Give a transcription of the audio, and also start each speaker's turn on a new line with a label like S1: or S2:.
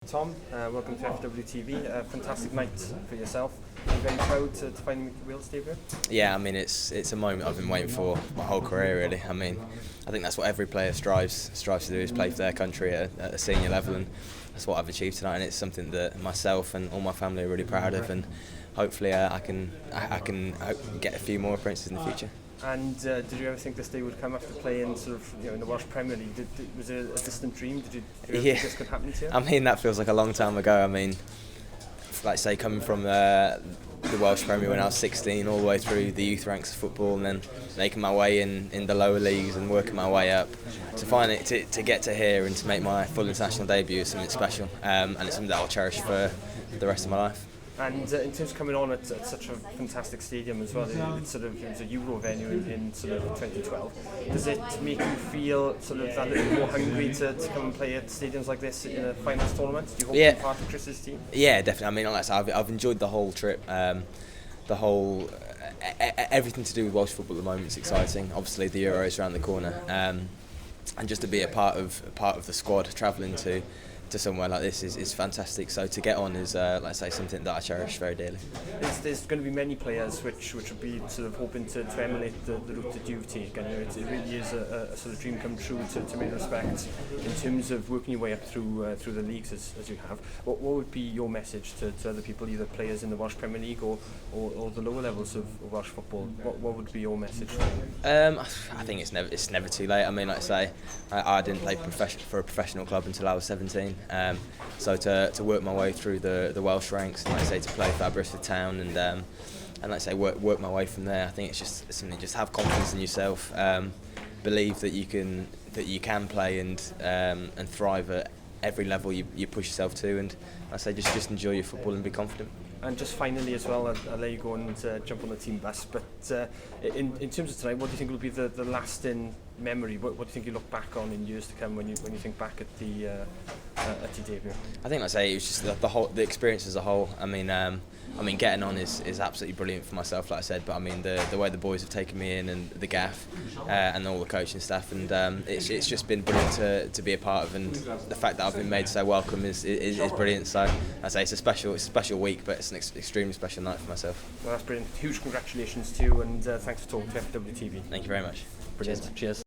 S1: Tom, welcome to FAWTV. A fantastic night for yourself. Are you very proud to finally make the Wales debut?
S2: Yeah, I mean it's a moment I've been waiting for my whole career really. I mean, I think that's what every player strives to do, is play for their country at a senior level, and that's what I've achieved tonight. And it's something that myself and all my family are really proud of, and hopefully I can get a few more appearances in the future.
S1: And did you ever think this day would come after playing in the Welsh Premier League? Was it a distant dream? Did you ever think this could happen to you?
S2: I mean, that feels like a long time ago. I mean, like say coming from the Welsh Premier when I was 16 all the way through the youth ranks of football, and then making my way in the lower leagues and working my way up to finally to get to here and to make my full international debut is something special, and it's something that I'll cherish for the rest of my life.
S1: And in terms of coming on at such a fantastic stadium as well, it was a Euro venue in 2012. Does it make you feel that little more hungry to come and play at stadiums like this in a finals tournament? Do you hope to be part of Chris's team?
S2: Yeah, definitely. I mean, like I said, I've enjoyed the whole trip. Everything to do with Welsh football at the moment is exciting. Obviously, the Euros around the corner, and just to be a part of the squad travelling to somewhere like this is fantastic. So to get on is, like I say, something that I cherish very dearly.
S1: There's going to be many players which would be hoping to emulate the route that you've taken. It really is a dream come true to many respects in terms of working your way up through the leagues as you have. What would be your message to other people, either players in the Welsh Premier League or the lower levels of Welsh football? What would be your message?
S2: I think it's never too late. I mean, like I say, I didn't play for a professional club until I was 17. So to work my way through the Welsh ranks, and like I say, to play for Aberystwyth Town, and like I say, work my way from there. I think it's something. Just have confidence in yourself, believe that you can play and thrive at every level you push yourself to, and like I say, just enjoy your football and be confident.
S1: And just finally as well, I'll let you go and jump on the team bus, but in terms of tonight, what do you think will be the lasting memory? What do you think you look back on in years to come when you think back at your debut?
S2: I think, like I say, it was just the experience as a whole. I mean, getting on is absolutely brilliant for myself, like I said. But I mean, the way the boys have taken me in, and the gaff, and all the coaching staff, and it's just been brilliant to be a part of. And the fact that I've been made so welcome is brilliant. So like I say, it's a special week, but it's an extremely special night for myself.
S1: Well, that's brilliant. Huge congratulations to you, and thanks for talking to FAWTV.
S2: Thank you very much.
S1: Brilliant. Cheers.